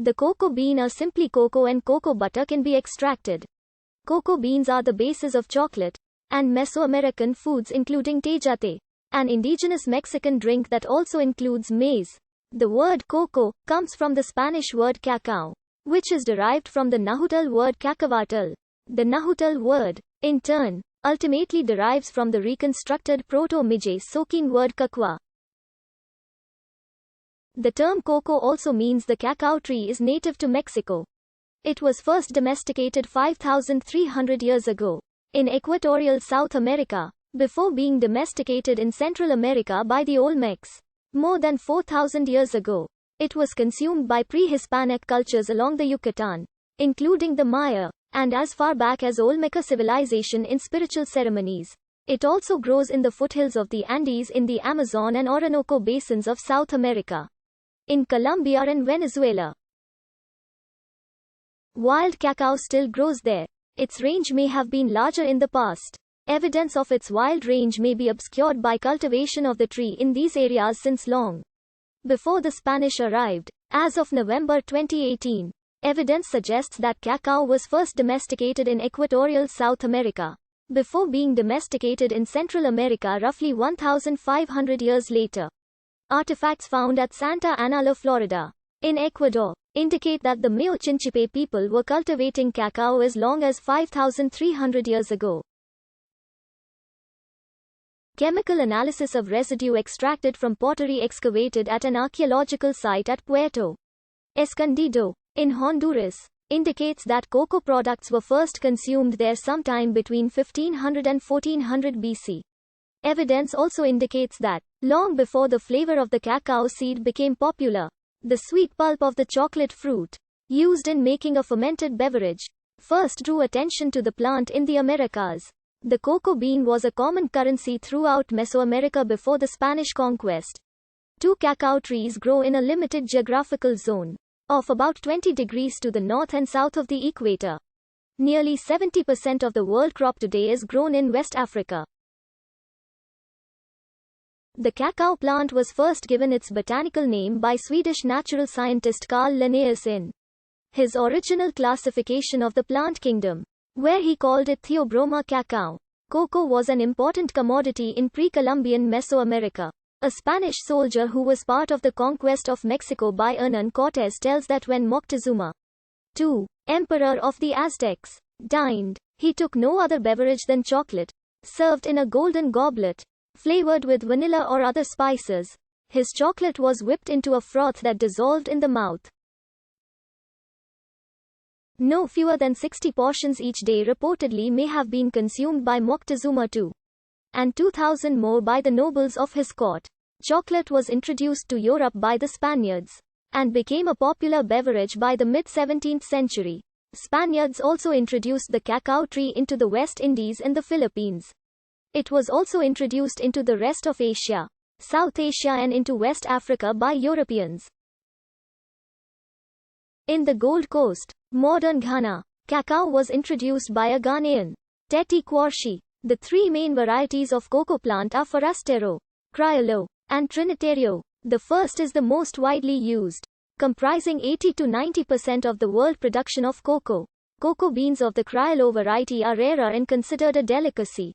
The cocoa bean or simply cocoa and cocoa butter can be extracted. Cocoa beans are the basis of chocolate and Mesoamerican foods including tejate, an indigenous Mexican drink that also includes maize. The word cocoa comes from the Spanish word cacao, which is derived from the Nahuatl word cacahuatl. The Nahuatl word, in turn, ultimately derives from the reconstructed Proto-Mixe-Soquin word cacua. The term cocoa also means the cacao tree is native to Mexico. It was first domesticated 5,300 years ago in equatorial South America, before being domesticated in Central America by the Olmecs. More than 4,000 years ago, it was consumed by pre-Hispanic cultures along the Yucatan, including the Maya, and as far back as Olmeca civilization in spiritual ceremonies. It also grows in the foothills of the Andes in the Amazon and Orinoco basins of South America, in Colombia and Venezuela. Wild cacao still grows there. Its range may have been larger in the past. Evidence of its wild range may be obscured by cultivation of the tree in these areas since long before the Spanish arrived. As of November 2018, evidence suggests that cacao was first domesticated in equatorial South America, before being domesticated in Central America roughly 1,500 years later. Artifacts found at Santa Ana La Florida, in Ecuador, indicate that the Mayo Chinchipe people were cultivating cacao as long as 5,300 years ago. Chemical analysis of residue extracted from pottery excavated at an archaeological site at Puerto Escondido, in Honduras, indicates that cocoa products were first consumed there sometime between 1500 and 1400 BC. Evidence also indicates that, long before the flavor of the cacao seed became popular, the sweet pulp of the chocolate fruit, used in making a fermented beverage, first drew attention to the plant in the Americas. The cocoa bean was a common currency throughout Mesoamerica before the Spanish conquest. 2 cacao trees grow in a limited geographical zone of about 20 degrees to the north and south of the equator. Nearly 70% of the world crop today is grown in West Africa. The cacao plant was first given its botanical name by Swedish natural scientist Carl Linnaeus in his original classification of the plant kingdom, where he called it Theobroma cacao. Cocoa was an important commodity in pre-Columbian Mesoamerica. A Spanish soldier who was part of the conquest of Mexico by Hernán Cortés tells that when Moctezuma II, emperor of the Aztecs, dined, he took no other beverage than chocolate, served in a golden goblet, flavored with vanilla or other spices. His chocolate was whipped into a froth that dissolved in the mouth. No fewer than 60 portions each day reportedly may have been consumed by Moctezuma II, and 2,000 more by the nobles of his court. Chocolate was introduced to Europe by the Spaniards, and became a popular beverage by the mid-17th century. Spaniards also introduced the cacao tree into the West Indies and the Philippines. It was also introduced into the rest of Asia, South Asia and into West Africa by Europeans. In the Gold Coast, modern Ghana, cacao was introduced by a Ghanaian, Teti Quarshi. The 3 main varieties of cocoa plant are Forastero, Criollo, and Trinitario. The first is the most widely used, comprising 80 to 90% of the world production of cocoa. Cocoa beans of the Criollo variety are rarer and considered a delicacy.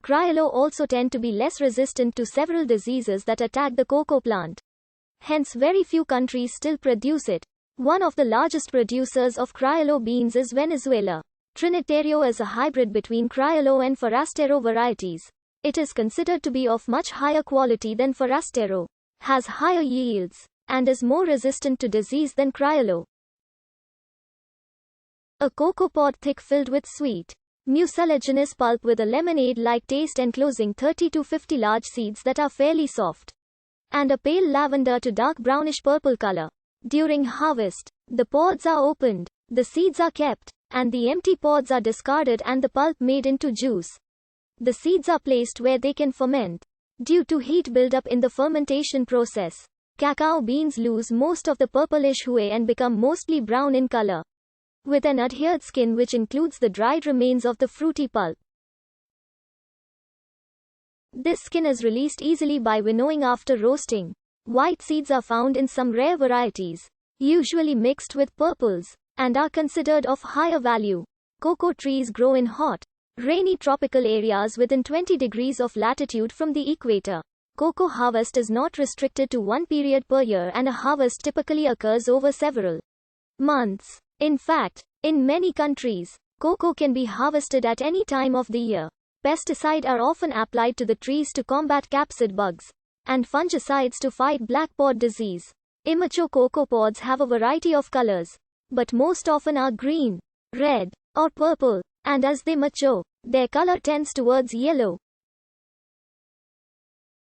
Criollo also tend to be less resistant to several diseases that attack the cocoa plant. Hence very few countries still produce it. One of the largest producers of Criollo beans is Venezuela. Trinitario is a hybrid between Criollo and Forastero varieties. It is considered to be of much higher quality than Forastero, has higher yields, and is more resistant to disease than Criollo. A cocoa pod thick filled with sweet, mucilaginous pulp with a lemonade-like taste enclosing 30 to 50 large seeds that are fairly soft, and a pale lavender to dark brownish purple color. During harvest, the pods are opened, the seeds are kept, and the empty pods are discarded and the pulp made into juice. The seeds are placed where they can ferment. Due to heat buildup in the fermentation process, cacao beans lose most of the purplish hue and become mostly brown in color, with an adhered skin which includes the dried remains of the fruity pulp. This skin is released easily by winnowing after roasting. White seeds are found in some rare varieties, usually mixed with purples, and are considered of higher value. Cocoa trees grow in hot, rainy tropical areas within 20 degrees of latitude from the equator. Cocoa harvest is not restricted to one period per year, and a harvest typically occurs over several months. In fact, in many countries, cocoa can be harvested at any time of the year. Pesticides are often applied to the trees to combat capsid bugs, and fungicides to fight black pod disease. Immature cocoa pods have a variety of colors, but most often are green, red, or purple, and as they mature, their color tends towards yellow.